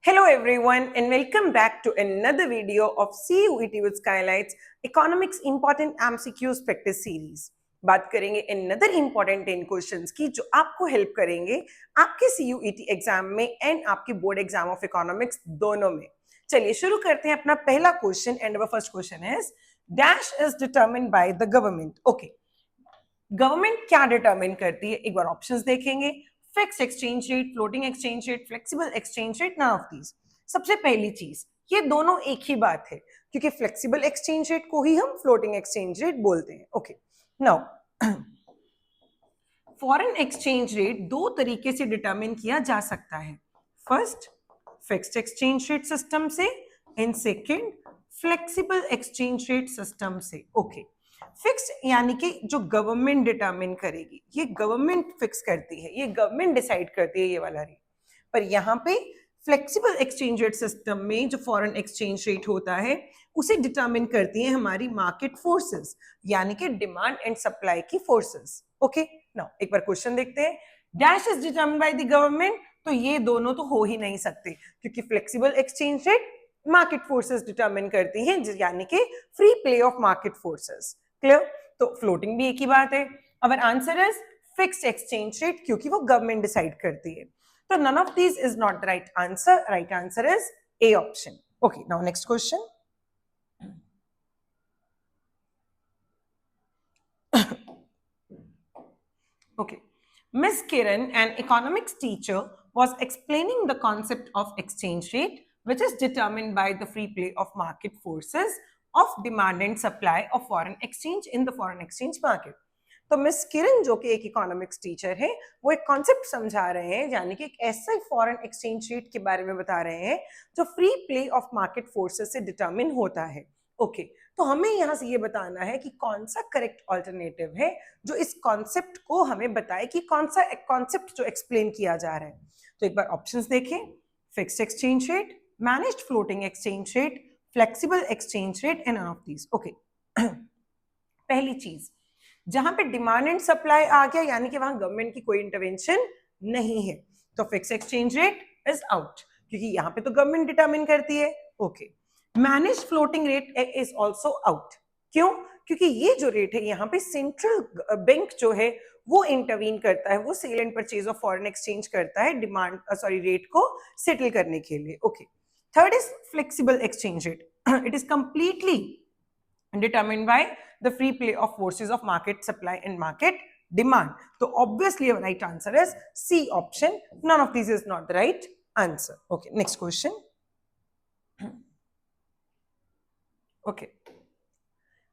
Hello everyone and welcome back to another video of CUET with Skylights Economics Important MCQs Practice Series. बात करेंगे another important 10 questions की जो आपको help करेंगे आपके CUET एग्जाम में एंड आपके बोर्ड एग्जाम ऑफ इकोनॉमिक्स दोनों में. चलिए शुरू करते हैं अपना पहला question and our first question is dash is determined by the government. Okay, government क्या डिटरमिन करती है? एक बार ऑप्शंस देखेंगे. Fixed exchange rate, floating exchange rate, flexible exchange rate, none of these. सबसे पहली चीज, ये दोनों एक ही बात है क्योंकि फ्लेक्सिबल एक्सचेंज रेट को ही हम फ्लोटिंग एक्सचेंज रेट बोलते हैं. Okay, now foreign exchange rate दो तरीके से डिटरमिन किया जा सकता है. First, fixed exchange rate system से and second, flexible exchange rate system से. ओके, फिक्स्ड यानी कि जो गवर्नमेंट डिटरमिन करेगी, ये गवर्नमेंट फिक्स करती है, ये गवर्नमेंट डिसाइड करती है ये वाला रेट. पर यहाँ पे फ्लेक्सिबल एक्सचेंज रेट सिस्टम में जो फॉरेन एक्सचेंज रेट होता है उसे डिटरमिन करती है हमारी मार्केट फोर्सेस, यानी कि डिमांड एंड सप्लाई की फोर्सेस. ओके, नाउ एक बार क्वेश्चन देखते हैं. Dash is determined by the government, तो ये दोनों तो हो ही नहीं सकते क्योंकि flexible exchange rate market forces determine करती हैं, यानी कि free play of market forces. Clear? तो फ्लोटिंग भी एक ही बात है. अवर answer is fixed exchange rate क्योंकि वो गवर्नमेंट डिसाइड करती है. तो none of these is not the right answer. Right answer is A option. Okay, now next question. Okay, Miss Kiran, an economics teacher, was explaining the concept of exchange rate, which is determined by the free play of market forces of demand and supply of foreign exchange in the foreign exchange market. तो miss किरण जो कि एक economics teacher है, वो एक concept समझा रहे हैं, यानी कि एक ऐसे फॉरेन एक्सचेंज रेट के बारे में बता रहे हैं जो free play of market forces से डिटरमिन होता है. ओके, तो हमें यहाँ से ये बताना है कि कौन सा करेक्ट ऑल्टरनेटिव है जो इस कॉन्सेप्ट को हमें बताए कि कौन सा कॉन्सेप्ट जो एक्सप्लेन किया जा रहा है. तो एक बार ऑप्शंस देखें. Fixed exchange rate, managed floating exchange rate, flexible exchange rate and none of these. Okay, पहली चीज, जहां पे डिमांड एंड सप्लाई आ गया यानी कि वहां गवर्नमेंट की कोई इंटरवेंशन नहीं है, तो fixed exchange rate is out क्योंकि यहाँ पे तो गवर्नमेंट डिटरमिन करती है. Okay, manage floating rate is also out. क्यों? क्योंकि ये जो रेट है यहाँ पे सेंट्रल बैंक जो है वो इंटरवीन करता है, वो sale and purchase of foreign exchange करता है डिमांड रेट को सेटल करने के लिए. Okay, third is flexible exchange rate. It is completely determined by the free play of forces of market supply and market demand. So obviously the right answer is C option. None of these is not the right answer. Okay, next question. Okay,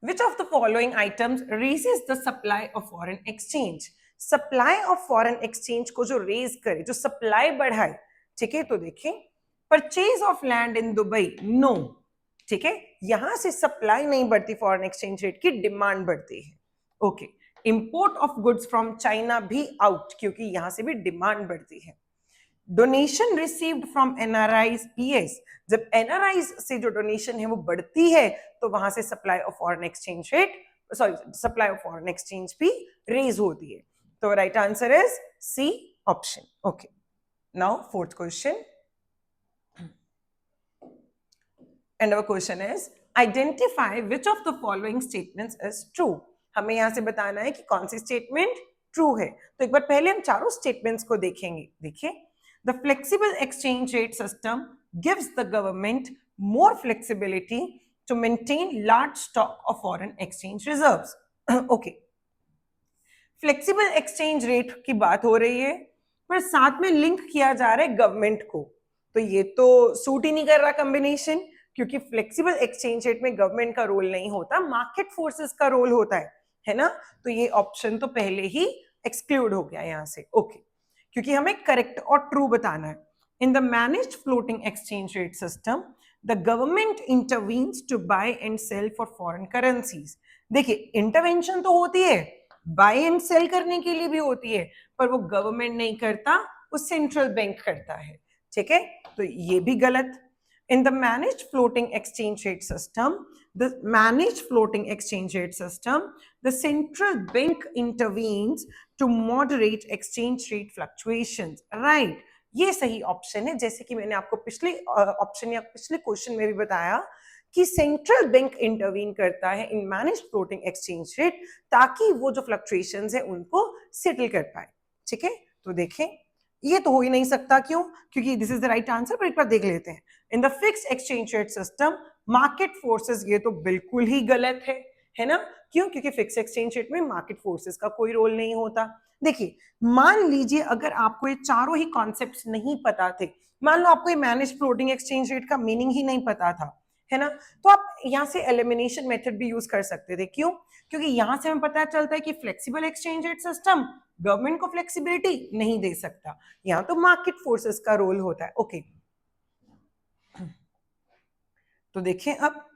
which of the following items raises the supply of foreign exchange? supply of foreign exchange को जो raise करे, जो supply बढ़ाए, ठीक है, तो देखिए purchase of land in Dubai, no. ठीक है, यहां से सप्लाई नहीं बढ़ती, फॉरेन एक्सचेंज रेट की डिमांड बढ़ती है. Okay, import of goods from China भी आउट क्योंकि यहां से भी डिमांड बढ़ती है. Donation received from NRIs, PS, जब एनआरआईज से जो डोनेशन है वो बढ़ती है तो वहां से supply of foreign exchange rate, supply of foreign exchange भी रेज होती है. तो right answer is C option. Okay, now fourth question. And our question is identify which of the following statements is true. हमें यहां से बताना है कि कौन सी स्टेटमेंट ट्रू है. तो एक बार पहले हम चारों स्टेटमेंट्स को देखेंगे. देखिए, the flexible exchange rate system gives the government more flexibility to maintain large stock of foreign exchange reserves. Okay, flexible exchange rate की बात हो रही है पर साथ में लिंक किया जा रहा है गवर्नमेंट को, तो ये तो सूट ही नहीं कर रहा कॉम्बिनेशन क्योंकि फ्लेक्सिबल एक्सचेंज रेट में गवर्नमेंट का रोल नहीं होता, मार्केट फोर्सेस का रोल होता है ना. तो ये ऑप्शन तो पहले ही एक्सक्लूड हो गया यहां से. ओके, क्योंकि हमें करेक्ट और ट्रू बताना है. In the managed floating exchange rate system the government intervenes to buy and sell for foreign currencies. देखिए, इंटरवेंशन तो होती है, बाय एंड सेल करने के लिए भी होती है, पर वो गवर्नमेंट नहीं करता, वो सेंट्रल बैंक करता है. ठीक है, तो ये भी गलत. In the managed floating exchange rate system, the central bank intervenes to moderate exchange rate fluctuations. Right? ये सही ऑप्शन है। जैसे कि मैंने आपको पिछले ऑप्शन या पिछले क्वेश्चन में भी बताया कि सेंट्रल बैंक इंटरवीन करता है इन मैनेज फ्लोटिंग एक्सचेंज रेट, ताकि वो जो फ्लक्चुएशंस है उनको सेटल कर पाए। ठीक है, तो देखें ये तो हो ही नहीं सकता, क्यों? क्योंकि this is the right answer, पर एक बार देख लेते हैं। In the fixed exchange rate system market forces, ये तो बिल्कुल ही गलत है ना? क्यों? क्योंकि फिक्स एक्सचेंज रेट में मार्केट फोर्सेस का कोई रोल नहीं होता। देखिए, मान लीजिए अगर आपको ये चारों ही कॉन्सेप्ट्स नहीं पता थे, मान लो आपको ये मैनेज फ्लोटिंग एक्सचेंज रेट का मीनिंग ही नहीं पता था, है ना, तो आप यहाँ से एलिमिनेशन मेथड भी यूज कर सकते थे। क्यों? क्योंकि यहाँ से हमें पता चलता है कि flexible exchange rate system government को फ्लेक्सिबिलिटी नहीं दे सकता, यहाँ तो मार्केट फोर्सेस का रोल होता है। ओके, तो देखें अब,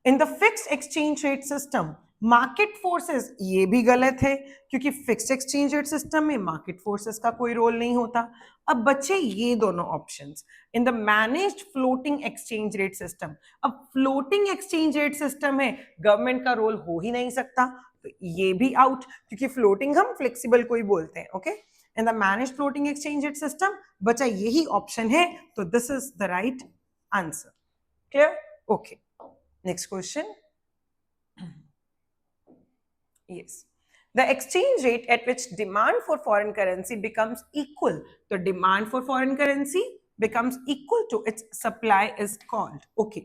in the fixed exchange rate system market forces, ये भी गलत है, क्योंकि फिक्स्ड एक्सचेंज रेट सिस्टम में मार्केट फोर्सेस का कोई रोल नहीं होता। अब बच्चे ये दोनों options, in the managed floating exchange rate system, अब फ्लोटिंग एक्सचेंज रेट सिस्टम है, गवर्नमेंट का रोल हो ही नहीं सकता, तो ये भी आउट, क्योंकि फ्लोटिंग हम फ्लेक्सिबल को ही बोलते हैं। Okay, in the managed floating exchange rate system, बच्चा यही ऑप्शन है, तो this is the right answer. Clear? Okay, next question. Yes, the exchange rate at which demand for foreign currency becomes equal, the demand for foreign currency becomes equal to its supply is called, okay,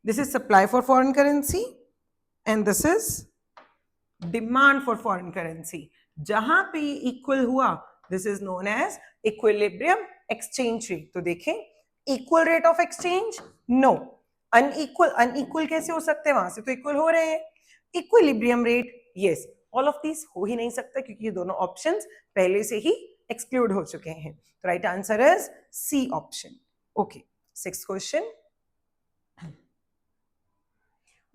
this is supply for foreign currency and this is demand for foreign currency. जहां पे equal हुआ, this is known as equilibrium exchange rate. तो देखें, equal rate of exchange, no, unequal, unequal कैसे हो सकते हैं, वहां से तो इक्वल हो रहे हैं। Equilibrium rate, yes, all of this हो ही नहीं सकता, क्योंकि ये दोनों ऑप्शंस पहले से ही एक्सक्लूड हो चुके हैं। तो right answer is C option. Okay, sixth question,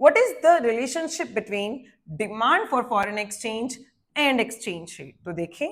what is the relationship between demand for foreign exchange and exchange rate? तो देखें,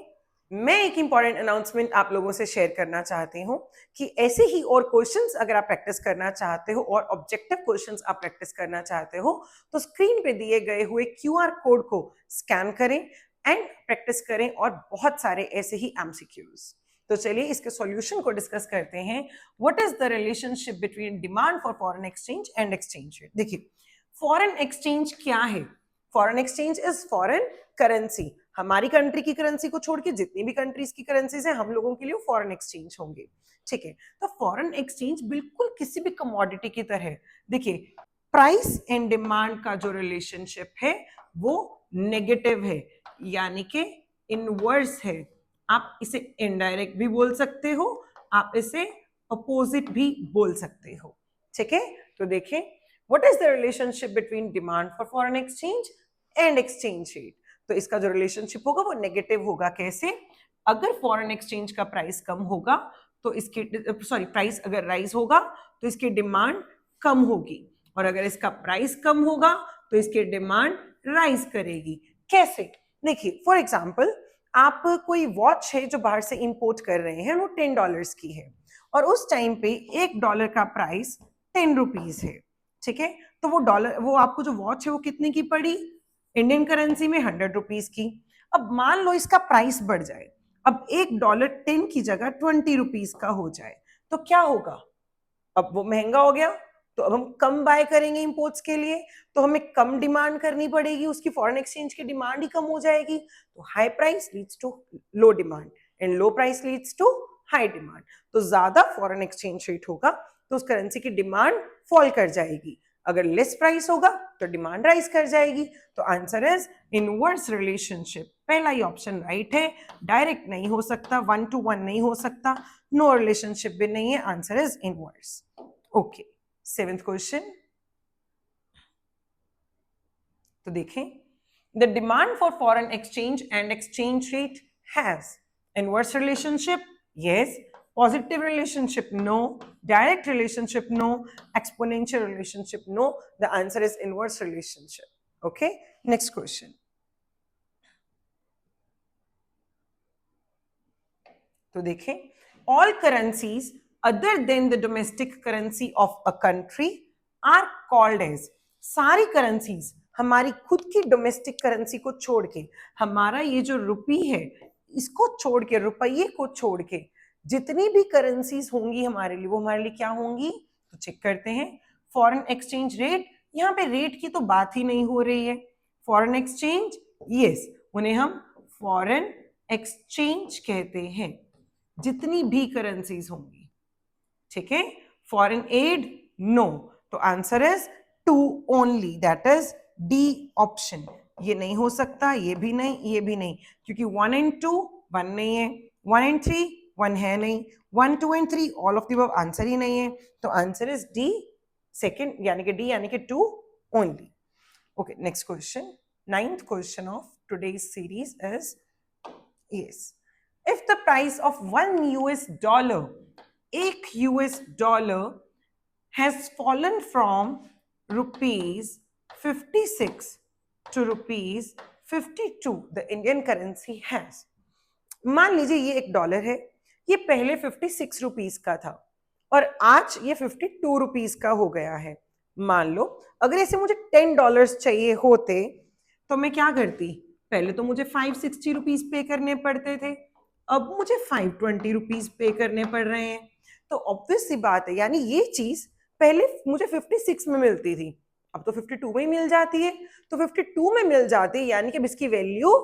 मैं एक इंपॉर्टेंट अनाउंसमेंट आप लोगों से शेयर करना चाहती हूँ कि ऐसे ही और क्वेश्चंस अगर आप प्रैक्टिस करना चाहते हो और ऑब्जेक्टिव क्वेश्चंस आप प्रैक्टिस करना चाहते हो, तो स्क्रीन पे दिए गए हुए QR कोड को स्कैन करें एंड प्रैक्टिस करें, और बहुत सारे ऐसे ही एमसीक्यूज। तो चलिए इसके सॉल्यूशन को डिस्कस करते हैं। What is the relationship between demand for foreign exchange and exchange rate? देखिए, फॉरेन एक्सचेंज क्या है? Foreign exchange is foreign currency. हमारी कंट्री की करेंसी को छोड़ के जितनी भी कंट्रीज की करेंसीज हैं, हम लोगों के लिए फॉरेन एक्सचेंज होंगे। ठीक है, तो फॉरेन एक्सचेंज बिल्कुल किसी भी कमोडिटी की तरह, देखिए, प्राइस एंड डिमांड का जो रिलेशनशिप है वो नेगेटिव है, यानी कि इनवर्स है। आप इसे इनडायरेक्ट भी बोल सकते हो, आप इसे अपोजिट भी बोल सकते हो। ठीक है, तो देखें, what is the relationship between demand for foreign exchange and exchange rate? तो इसका जो रिलेशनशिप होगा वो नेगेटिव होगा। कैसे? अगर फॉरेन एक्सचेंज का प्राइस कम होगा तो इसकी, सॉरी, प्राइस अगर राइज होगा तो इसकी डिमांड कम होगी, और अगर इसका प्राइस कम होगा तो इसकी डिमांड राइज करेगी। कैसे? देखिए, फॉर एग्जाम्पल, आप कोई वॉच है जो बाहर से इंपोर्ट कर रहे हैं, वो $10 की है, और उस टाइम पे $1 का प्राइस 10 रुपीज है। ठीक है, तो वो डॉलर, वो आपको जो वॉच है वो कितने की पड़ी? इंडियन करेंसी में 100 रुपीज की। अब मान लो इसका प्राइस बढ़ जाए, अब $1 10 की जगह 20 रुपीज का हो जाए, तो क्या होगा? अब वो महंगा हो गया, तो अब हम कम बाय करेंगे इंपोर्ट्स के लिए, तो हमें कम डिमांड करनी पड़ेगी, उसकी फॉरेन एक्सचेंज की डिमांड ही कम हो जाएगी। तो high price leads to low demand and low price leads to high demand. तो ज्यादा फॉरेन एक्सचेंज रेट होगा तो उस करेंसी की डिमांड फॉल कर जाएगी, अगर लेस प्राइस होगा तो डिमांड राइज कर जाएगी। तो आंसर इज इनवर्स रिलेशनशिप। पहला ही ऑप्शन राइट है, डायरेक्ट नहीं हो सकता, 1 to 1 नहीं हो सकता, नो रिलेशनशिप भी नहीं है, answer is inverse. Okay, seventh question, तो देखें, the demand for foreign exchange and exchange rate has inverse relationship, yes, positive relationship, no, direct relationship, no, exponential relationship, no, the answer is inverse relationship. Okay, next question. तो देखें, all currencies other than the domestic currency of a country are called as, सारी currencies हमारी खुद की domestic currency को छोड़ के, हमारा ये जो रुपी है इसको छोड़ के, रुपये को छोड़ के जितनी भी करेंसीज होंगी हमारे लिए, वो हमारे लिए क्या होंगी? तो चेक करते हैं। फॉरेन एक्सचेंज रेट, यहाँ पे रेट की तो बात ही नहीं हो रही है। फॉरेन एक्सचेंज, यस, उन्हें हम फॉरेन एक्सचेंज कहते हैं, जितनी भी करेंसीज होंगी, ठीक है। फॉरेन एड, नो, तो answer is 2 only, that is D option. ये नहीं हो सकता, ये भी नहीं, ये भी नहीं, क्योंकि 1 and 2 1 नहीं है, 1 and 3 1 है नहीं, 1 2 and 3 all of the above answer ही नहीं है, तो आंसर इज डी सेकंड, यानी कि डी, यानी कि 2 only. Okay, next question, 9th question of today's series is, yes, if the price of 1 US dollar, एक US dollar has fallen from ₹56 to ₹52, the Indian currency has। मान लीजिए ये $1 है, ये पहले 56 रुपीस का था और आज ये 52 रुपीस का हो गया है। मान लो अगर इसे मुझे $10 चाहिए होते तो मैं क्या करती? पहले तो मुझे 560 रुपीस पे करने पड़ते थे, अब मुझे 520 रुपीस पे करने पड़ रहे हैं। तो ऑब्वियस सी बात है, यानी ये चीज पहले मुझे 56 में मिलती थी, अब तो 52 में ही मिल जाती है। तो 52 में मिल जाती है, यानी कि इसकी वैल्यू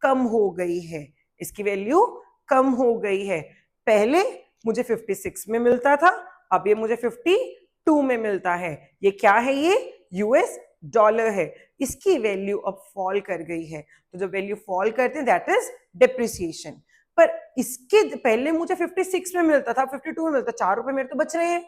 कम हो गई है, इसकी वैल्यू कम हो गई है। पहले मुझे 56 में मिलता था, अब ये मुझे 52 में मिलता है। ये क्या है? ये US डॉलर है, इसकी वैल्यू अब फॉल कर गई है। तो जब वैल्यू फॉल करते हैं दैट इज डेप्रिसिएशन। पर इसके पहले मुझे 56 में मिलता था, 52 में मिलता, 4 रुपए मेरे तो बच रहे हैं,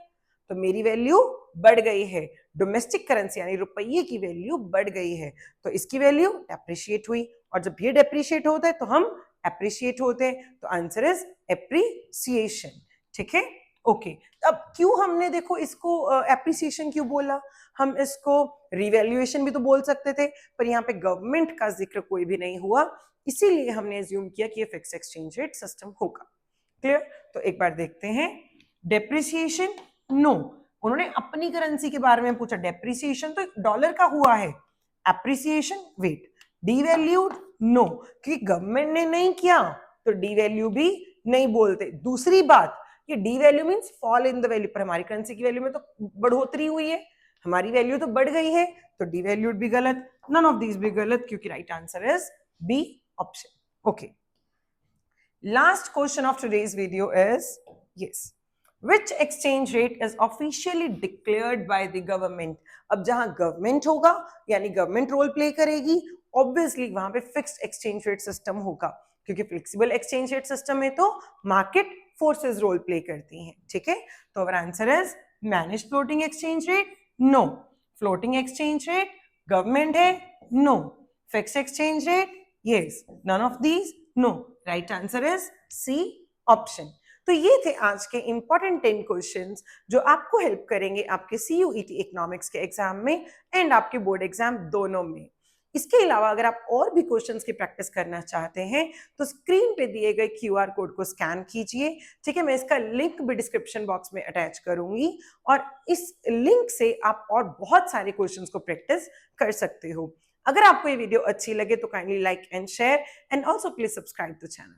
तो मेरी वैल्यू बढ़ गई है। डोमेस्टिक करेंसी यानी रुपये की वैल्यू बढ़ गई है, तो इसकी वैल्यू एप्रिशिएट हुई, और जब ये डेप्रिशिएट होता है तो हम एप्रिशिएट होते हैं, तो आंसर इज एप्रिसिएशन। ठीक है, ओके। अब क्यों हमने देखो इसको एप्रिसिएशन क्यों बोला? हम इसको रिवैल्यूएशन भी तो बोल सकते थे, पर यहाँ पे गवर्नमेंट का जिक्र कोई भी नहीं हुआ, इसीलिए हमने एज्यूम किया कि ये फिक्स एक्सचेंज रेट सिस्टम होगा। क्लियर? तो एक बार देखते हैं। डेप्रिसिएशन, नो, उन्होंने अपनी करेंसी के बारे में पूछा। डेप्रिसिएशन तो डॉलर का हुआ है, एप्रिसिएशन, वेट, डीवैल्यूड, नो, क्योंकि गवर्नमेंट ने नहीं किया तो डीवैल्यू भी नहीं बोलते। दूसरी बात, ये devalue means fall in the value, पर हमारी करेंसी की वैल्यू में तो बढ़ोतरी हुई है, हमारी वैल्यू तो बढ़ गई है, तो डीवैल्यूड भी गलत, नन ऑफ दीज भी गलत, क्योंकि right answer is B option. Okay, last question of today's video is, yes, which exchange rate is officially declared by the government। अब जहां गवर्नमेंट होगा यानी गवर्नमेंट रोल प्ले करेगी, ऑब्वियसली वहां पे फिक्स्ड एक्सचेंज रेट सिस्टम होगा, क्योंकि flexible exchange rate system में तो मार्केट फोर्सेस रोल प्ले करती हैं। ठीक है, तो our answer is manage floating exchange rate, no, floating exchange rate government है, no, fixed exchange rate, yes, none of these, no, right answer is C option. तो ये थे आज के इंपॉर्टेंट 10 क्वेश्चंस जो आपको हेल्प करेंगे आपके CUET इकोनॉमिक्स के एग्जाम में एंड आपके बोर्ड एग्जाम दोनों में। इसके अलावा अगर आप और भी क्वेश्चंस की प्रैक्टिस करना चाहते हैं तो स्क्रीन पे दिए गए QR कोड को स्कैन कीजिए। ठीक है, मैं इसका लिंक भी डिस्क्रिप्शन बॉक्स में अटैच करूंगी और इस लिंक से आप और बहुत सारे क्वेश्चंस को प्रैक्टिस कर सकते हो। अगर आपको ये वीडियो अच्छी लगे तो kindly like and share and also please subscribe the channel.